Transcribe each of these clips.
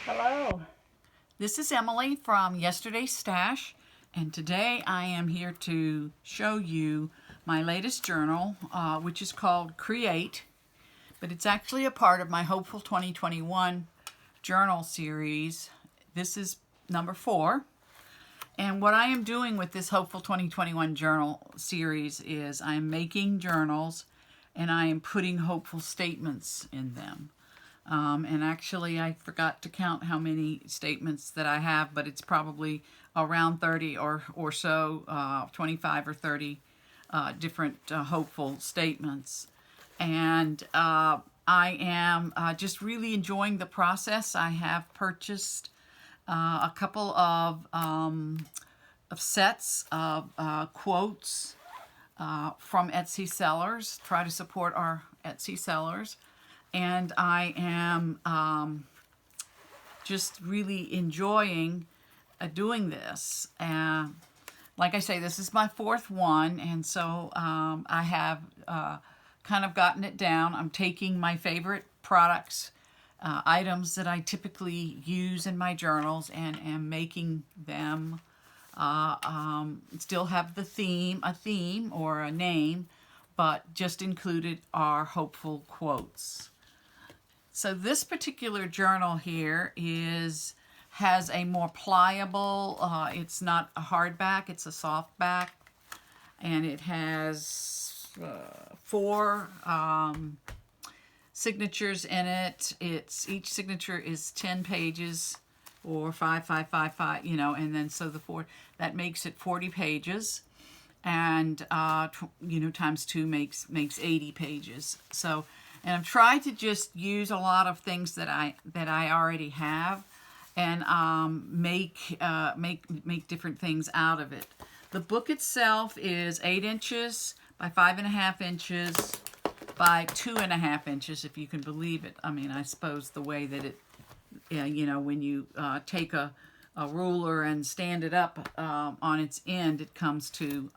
Hello. This is Emily from Yesterday's Stash, and today I am here to show you my latest journal, which is called Create, but it's actually a part of my Hopeful 2021 journal series. This is number 4, and what I am doing with this Hopeful 2021 journal series is I am making journals and I am putting hopeful statements in them. And actually, I forgot to count how many statements that I have, but it's probably around 30 or so, 25 or 30 different hopeful statements. And I am just really enjoying the process. I have purchased a couple of sets of quotes from Etsy sellers. Try to support our Etsy sellers. And I am just really enjoying doing this. Like I say, this is my 4th one, and so I have kind of gotten it down. I'm taking my favorite products, items that I typically use in my journals, and am making them still have a theme or a name, but just included are hopeful quotes. So this particular journal here has a more pliable, it's not a hardback, it's a softback, and it has 4 signatures in it. Each signature is 10 pages, or 5, 5, 5, 5, and then so that makes it 40 pages, and times 2 makes 80 pages. So. And I've tried to just use a lot of things that I already have, and make different things out of it. The book itself is 8 inches by 5.5 inches by 2.5 inches, if you can believe it. I mean, I suppose the way that it, when you take a ruler and stand it up on its end, it comes to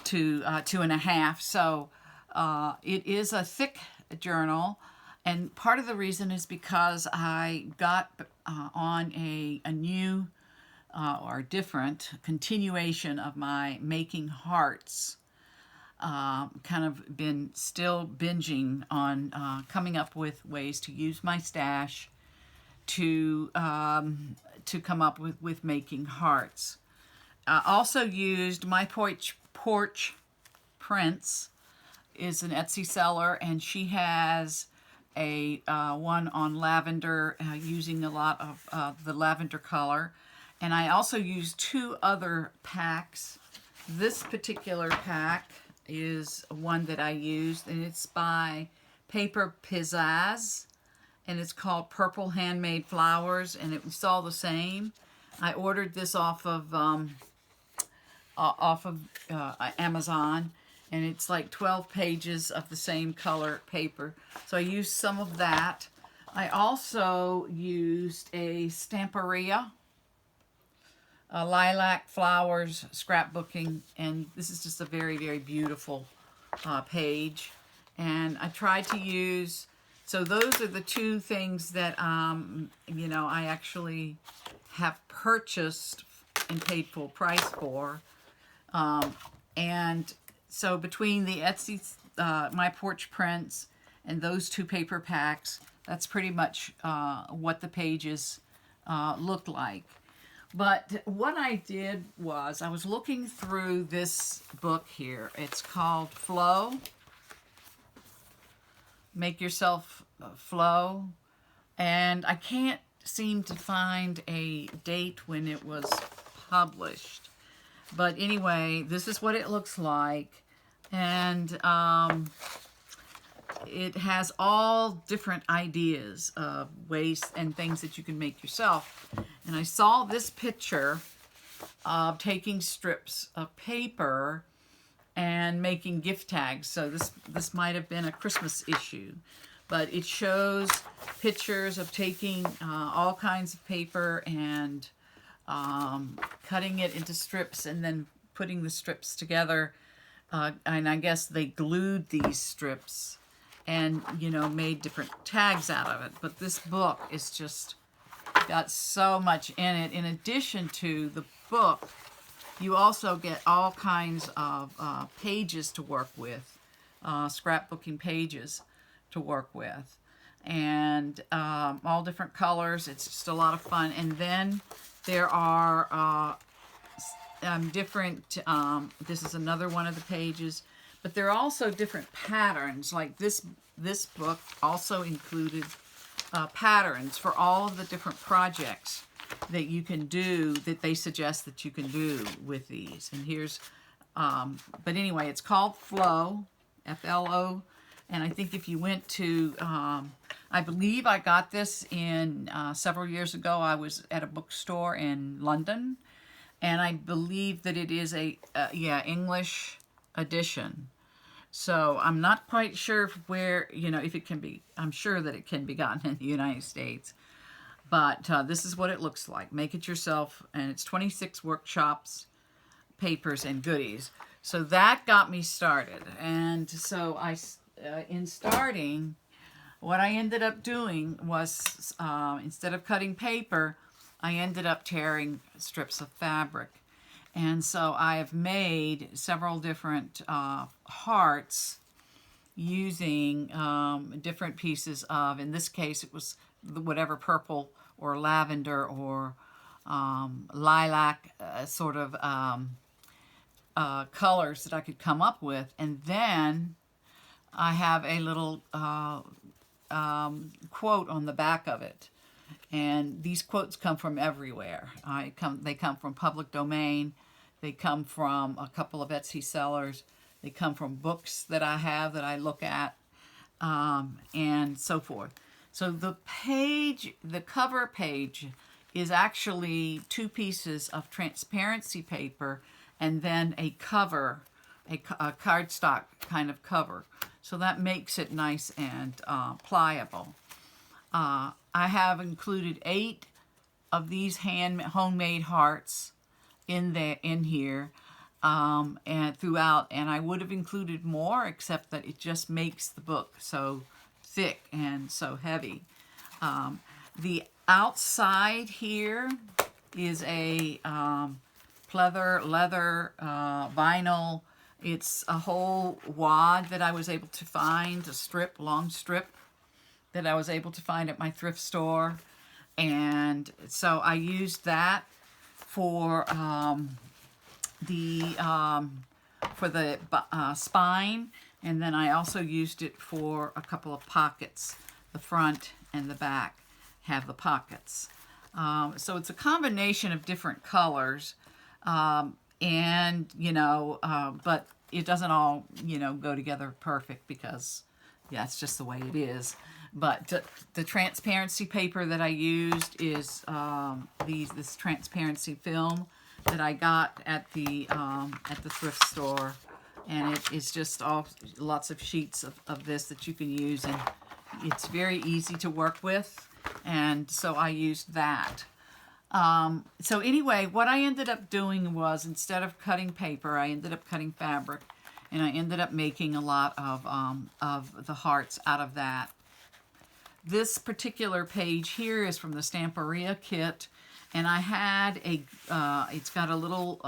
2.5. So. It is a thick journal, and part of the reason is because I got on a new or different continuation of my making hearts. Kind of been still binging on coming up with ways to use my stash to come up with making hearts. Also used My Porch Prints is an Etsy seller, and she has a one on lavender, using a lot of the lavender color. And I also used 2 other packs. This particular pack is one that I used, and it's by Paper Pizzazz, and it's called Purple Handmade Flowers, and it's all the same. I ordered this off of Amazon. And it's like 12 pages of the same color paper. So I used some of that. I also used a Stamperia, Lilac Flowers scrapbooking. And this is just a very, very beautiful page. And I tried to use, so those are the 2 things that, I actually have purchased and paid full price for. And so between the Etsy, My Porch Prints, and those 2 paper packs, that's pretty much what the pages look like. But what I did was, I was looking through this book here. It's called Flow. Make Yourself Flow. And I can't seem to find a date when it was published. But anyway, this is what it looks like. And it has all different ideas of ways and things that you can make yourself. And I saw this picture of taking strips of paper and making gift tags. So this might have been a Christmas issue. But it shows pictures of taking all kinds of paper and cutting it into strips, and then putting the strips together. And I guess they glued these strips and, you know, made different tags out of it. But this book is just got so much in it. In addition to the book, you also get all kinds of pages to work with, scrapbooking pages to work with, and all different colors. It's just a lot of fun. And then there are different, this is another one of the pages, but there are also different patterns. Like this book also included patterns for all of the different projects that you can do, that they suggest that you can do with these. And here's, but anyway, it's called Flow, F-L-O, and I think if you went to, I believe I got this in several years ago. I was at a bookstore in London, and I believe that it is a, English edition. So I'm not quite sure where, you know, if it can be, I'm sure that it can be gotten in the United States. But this is what it looks like. Make it yourself, and it's 26 workshops, papers, and goodies. So that got me started. And so in starting, what I ended up doing was, instead of cutting paper, I ended up tearing strips of fabric. And so I have made several different hearts using different pieces of, in this case, it was whatever purple or lavender or lilac sort of colors that I could come up with. And then I have a little quote on the back of it. And these quotes come from everywhere. They come from public domain. They come from a couple of Etsy sellers. They come from books that I have that I look at, and so forth. So the cover page is actually two pieces of transparency paper and then a cover, a cardstock kind of cover. So that makes it nice and pliable. I have included 8 of these homemade hearts in here and throughout, and I would have included more, except that it just makes the book so thick and so heavy. The outside here is a leather vinyl. It's a whole wad that I was able to find, long strip that I was able to find at my thrift store. And so I used that for the spine, and then I also used it for a couple of pockets. The front and the back have the pockets. So it's a combination of different colors, and but it doesn't all go together perfect because it's just the way it is. But the transparency paper that I used is this transparency film that I got at the thrift store, and it is just lots of sheets of this that you can use, and it's very easy to work with, and so I used that. So anyway, what I ended up doing was, instead of cutting paper, I ended up cutting fabric, and I ended up making a lot of the hearts out of that. This particular page here is from the Stamperia kit, and I had it's got a little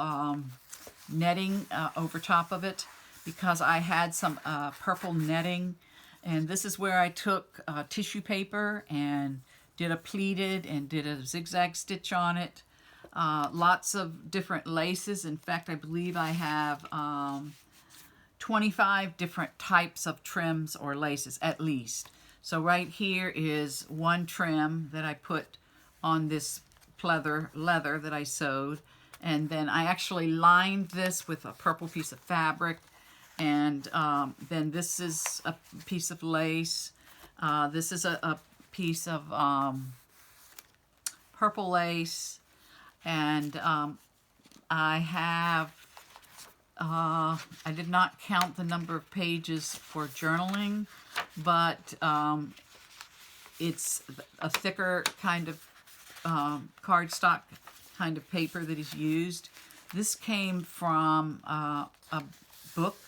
netting over top of it because I had some purple netting, and this is where I took tissue paper and did a pleated and did a zigzag stitch on it. Lots of different laces. In fact, I believe I have 25 different types of trims or laces at least. So right here is one trim that I put on this leather that I sewed, and then I actually lined this with a purple piece of fabric, and then this is a piece of lace. This is a piece of purple lace, and I have I did not count the number of pages for journaling, but it's a thicker kind of cardstock kind of paper that is used. This came from a book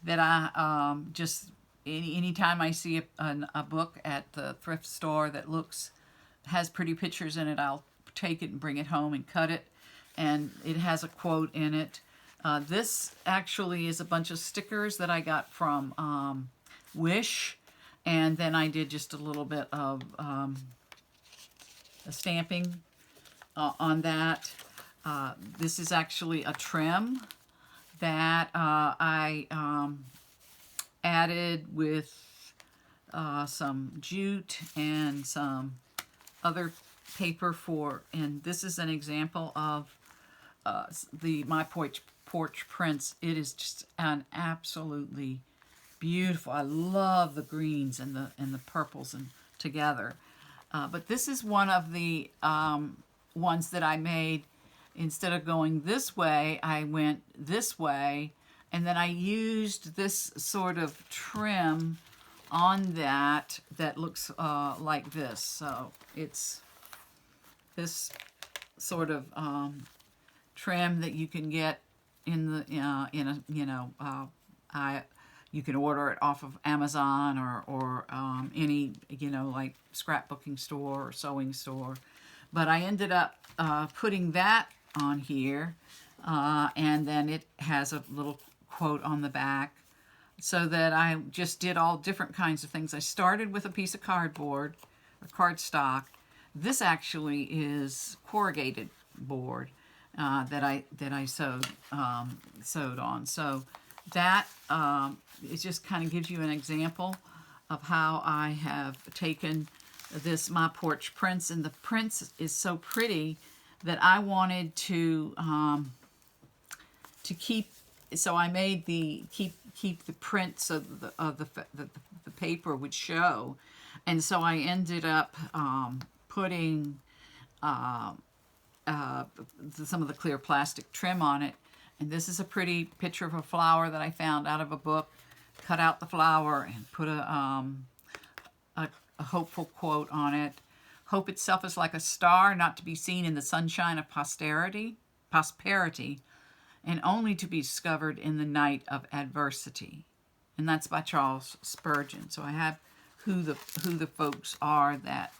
that I just anytime I see a book at the thrift store that has pretty pictures in it, I'll take it and bring it home and cut it, and it has a quote in it. This actually is a bunch of stickers that I got from Wish, and then I did just a little bit of a stamping on that. This is actually a trim that I added with some jute and some other paper and this is an example of my porch prints. It is just an absolutely beautiful. I love the greens and the purples and together. But this is one of the ones that I made. Instead of going this way, I went this way, and then I used this sort of trim on that looks like this. So it's this sort of trim that you can get in the you can order it off of Amazon or any like scrapbooking store or sewing store. But I ended up putting that on here, and then it has a little quote on the back, so that I just did all different kinds of things. I started with a piece of cardboard or cardstock. This actually is corrugated board that I sewed on. So that it just kind of gives you an example of how I have taken my porch prints, and the prints is so pretty that I wanted to keep. So I made keep the print so the paper would show, and so I ended up putting some of the clear plastic trim on it. And this is a pretty picture of a flower that I found out of a book. Cut out the flower and put a hopeful quote on it. Hope itself is like a star, not to be seen in the sunshine of prosperity, and only to be discovered in the night of adversity. And that's by Charles Spurgeon. So I have who the folks are that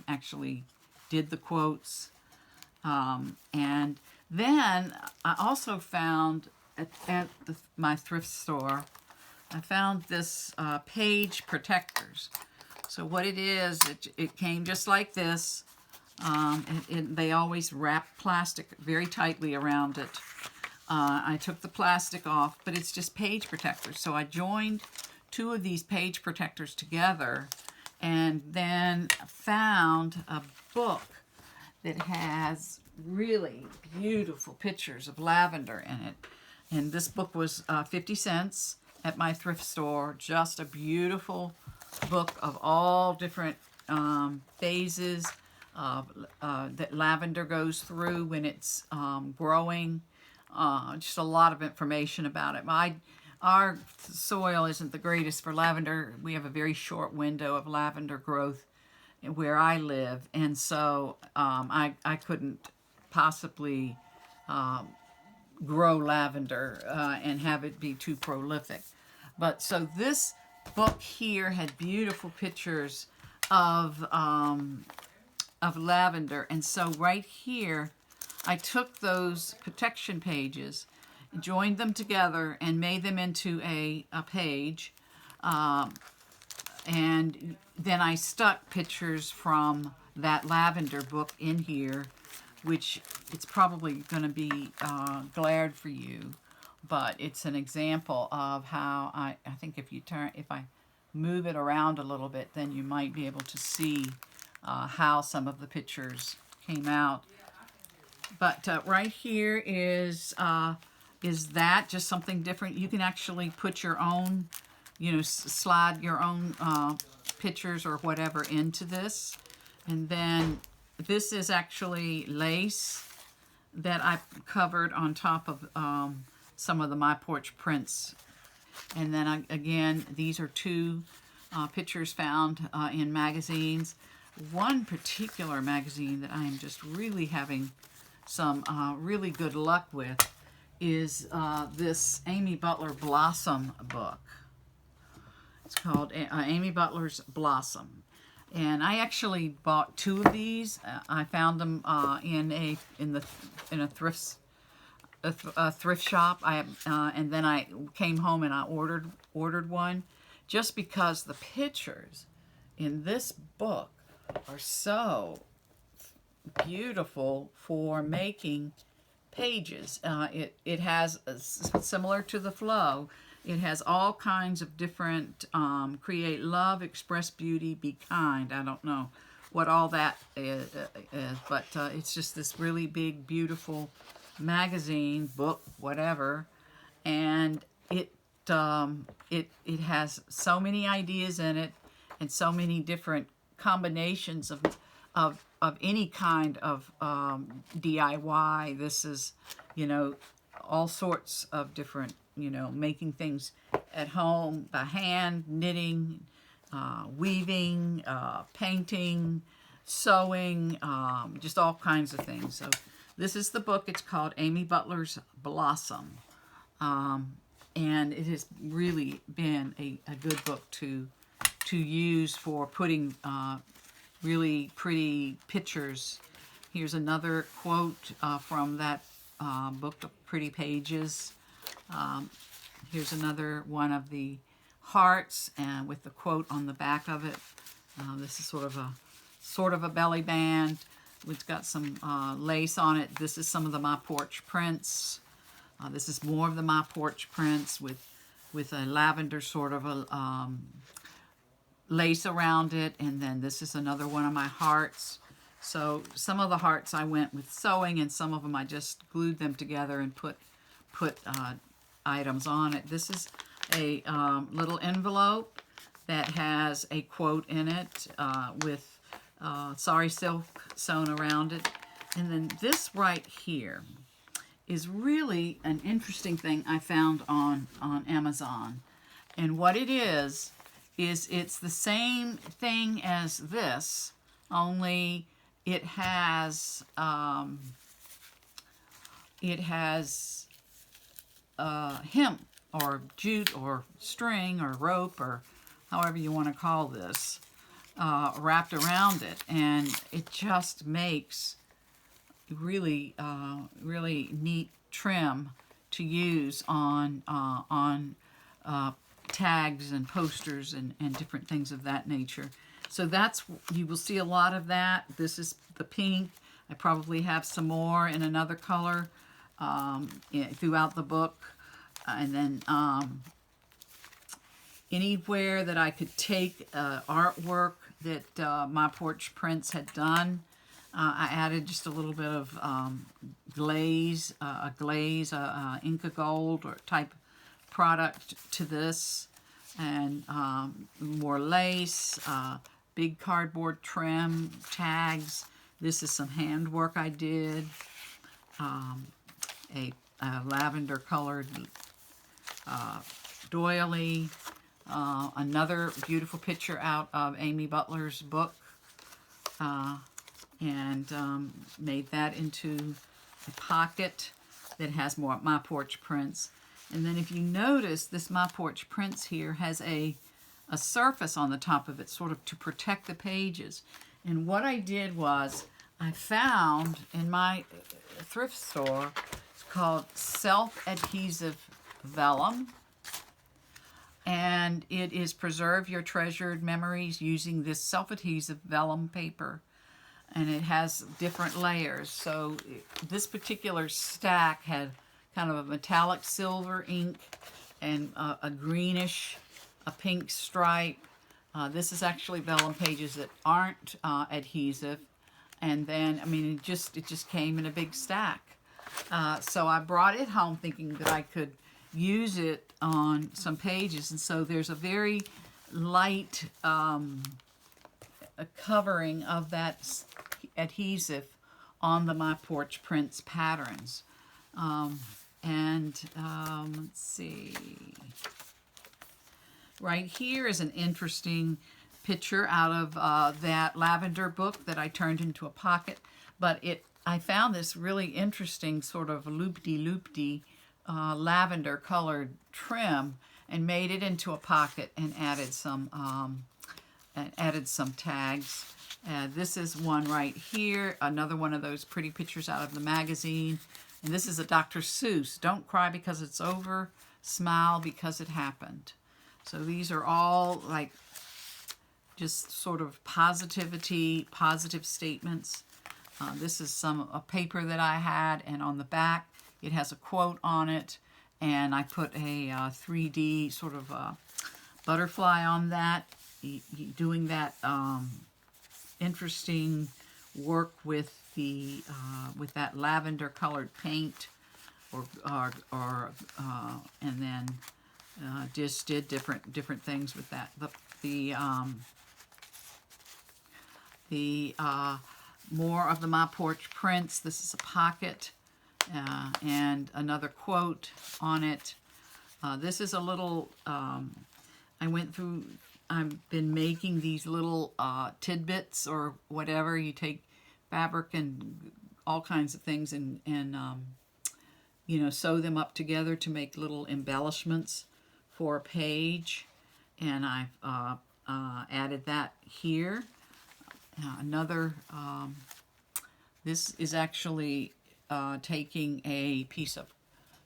actually did the quotes. And then I also found at my thrift store, I found this page protectors. So what it is, it came just like this. They always wrap plastic very tightly around it. I took the plastic off, but it's just page protectors. So I joined two of these page protectors together, and then found a book that has really beautiful pictures of lavender in it. And this book was 50 cents at my thrift store. Just a beautiful book of all different phases that lavender goes through when it's growing. Just a lot of information about it. Our soil isn't the greatest for lavender. We have a very short window of lavender growth where I live, and so I couldn't possibly grow lavender and have it be too prolific. But so this book here had beautiful pictures of lavender, and so right here I took those protection pages, joined them together, and made them into a page, and then I stuck pictures from that lavender book in here, which it's probably going to be glared for you, but it's an example of how I think if I move it around a little bit, then you might be able to see how some of the pictures came out. But right here is that just something different. You can actually put your own, slide your own pictures or whatever into this. And then this is actually lace that I covered on top of some of my porch prints. And then again, these are two pictures found in magazines. One particular magazine that I am just really having some really good luck with is this Amy Butler Blossom book. It's called Amy Butler's Blossom. And I actually bought 2 of these. I found them in a thrift shop. And then I came home and I ordered one, just because the pictures in this book are so beautiful for making pages. It has, similar to the flow, it has all kinds of different create love, express beauty, be kind. I don't know what all that is, but it's just this really big, beautiful magazine, book, whatever, and it has so many ideas in it, and so many different combinations of any kind of DIY. This is, all sorts of different, making things at home by hand, knitting, weaving, painting, sewing, just all kinds of things. So this is the book. It's called Amy Butler's Blossom. And it has really been a good book to use for putting really pretty pictures. Here's another quote from that book of Pretty Pages. Here's another one of the hearts, and with the quote on the back of it. This is sort of a belly band. It's got some lace on it. This is some of the My Porch prints. This is more of the My Porch prints with a lavender sort of a lace around it. And then this is another one of my hearts. So some of the hearts I went with sewing, and some of them I just glued them together and put items on it. This is a little envelope that has a quote in it with sari silk sewn around it. And then this right here is really an interesting thing I found on Amazon. And what it is it's the same thing as this, only it has hemp or jute or string or rope, or however you want to call this, wrapped around it, and it just makes really neat trim to use on tags and posters and different things of that nature. So you will see a lot of that. This is the pink. I probably have some more in another color throughout the book. And then anywhere that I could take artwork that My Porch Prints had done, I added just a little bit of glaze, Inca Gold or type product to this, and more lace, big cardboard trim, tags. This is some handwork I did, a lavender colored doily, another beautiful picture out of Amy Butler's book, and made that into a pocket that has more My Porch Prints. And then if you notice, this My Porch Prints here has a surface on the top of it, sort of to protect the pages. And what I did was, I found in my thrift store, it's called self-adhesive vellum. And it is preserve your treasured memories using this self-adhesive vellum paper. And it has different layers. So this particular stack had kind of a metallic silver ink and a greenish, a pink stripe. This is actually vellum pages that aren't adhesive. And then, I mean, it just came in a big stack. So I brought it home thinking that I could use it on some pages. And so there's a very light covering of that adhesive on the My Porch Prints patterns. Let's see. Right here is an interesting picture out of that lavender book that I turned into a pocket. But I found this really interesting sort of loop-de-loop-de lavender colored trim. and made it into a pocket and added some tags. This is one right here, another one of those pretty pictures out of the magazine. And this is a Dr. Seuss. Don't cry because it's over, smile because it happened. So these are all like just sort of positive statements. This is a paper that I had, and on the back it has a quote on it, and I put a 3D sort of butterfly on that, doing that interesting work with the with that lavender colored paint, and then just did different things with that. The more of the My Porch prints. This is a pocket and another quote on it. This is a little, I've been making these little tidbits or whatever. You take fabric and all kinds of things and you know, sew them up together to make little embellishments for a page. And I've added that here. This is actually taking a piece of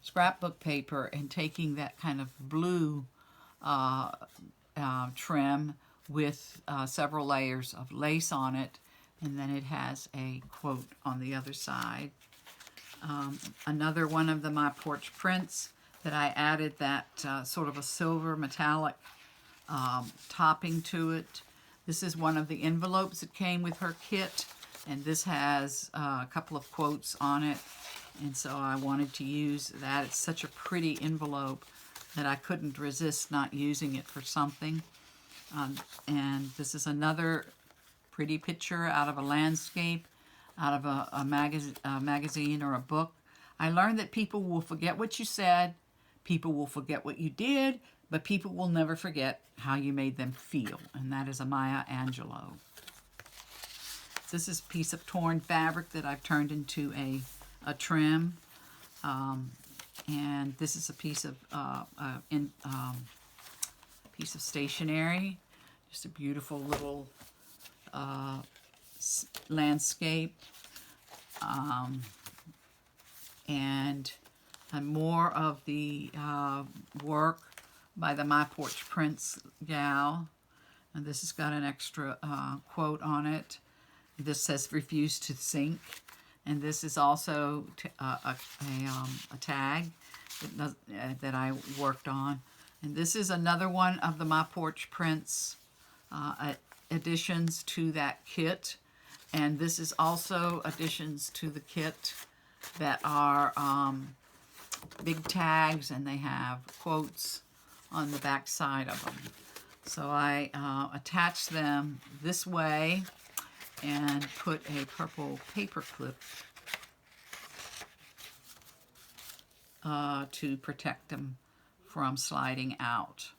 scrapbook paper and taking that kind of blue trim with several layers of lace on it, and then it has a quote on the other side. Another one of the My Porch prints that I added that sort of a silver metallic topping to it. This is one of the envelopes that came with her kit, and this has a couple of quotes on it, and so I wanted to use that. It's such a pretty envelope that I couldn't resist not using it for something. And this is another pretty picture out of a landscape, out of a magazine or a book. I learned that people will forget what you said, people will forget what you did, but people will never forget how you made them feel. And that is a Maya Angelou. This is a piece of torn fabric that I've turned into a trim. And this is a piece of stationery. Just a beautiful little landscape. And more of the work by the My Porch Prints gal. And this has got an extra quote on it. This says refuse to sink. And this is also a tag that I worked on. And this is another one of the My Porch Prints additions to that kit. And this is also additions to the kit that are big tags, and they have quotes on the back side of them. So I attached them this way and put a purple paper clip to protect them from sliding out.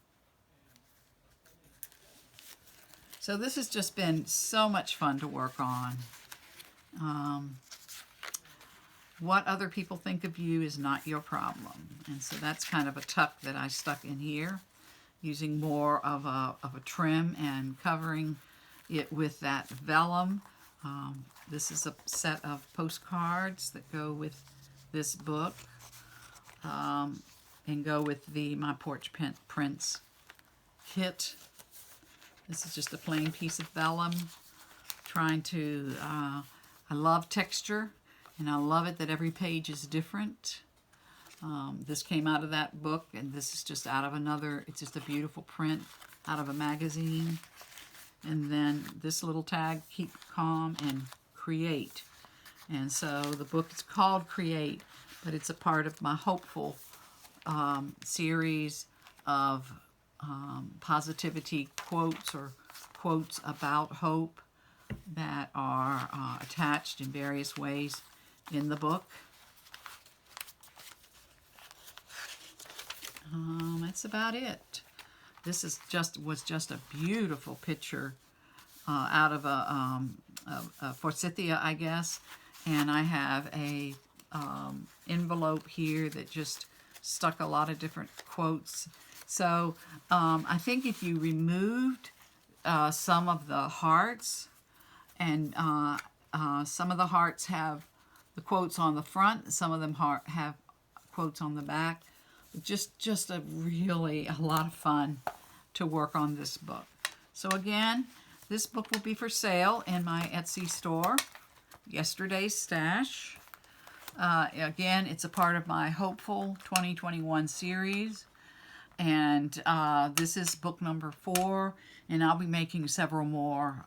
So this has just been so much fun to work on. What other people think of you is not your problem. And so that's kind of a tuck that I stuck in here, using more of a trim and covering it with that vellum. This is a set of postcards that go with this book and go with the My Porch Prints kit. This is just a plain piece of vellum. Trying to, I love texture, and I love it that every page is different. This came out of that book, and this is just out of another, it's just a beautiful print out of a magazine. And then this little tag, keep calm and create. And so the book is called Create, but it's a part of my hopeful series of positivity quotes or quotes about hope that are attached in various ways in the book. That's about it. This is was just a beautiful picture out of a forsythia, I guess. And I have a envelope here that just stuck a lot of different quotes. So I think if you removed some of the hearts, and some of the hearts have the quotes on the front, some of them have quotes on the back. Just a lot of fun to work on this book. So again, this book will be for sale in my Etsy store, Yesterday's Stash. Again, it's a part of my Hopeful 2021 series. And this is book number 4. And I'll be making several more,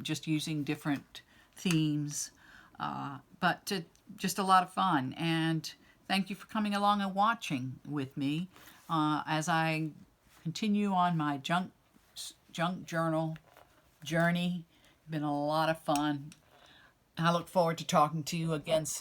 just using different themes. But just a lot of fun. And thank you for coming along and watching with me as I continue on my junk journal journey. Been a lot of fun. I look forward to talking to you again soon.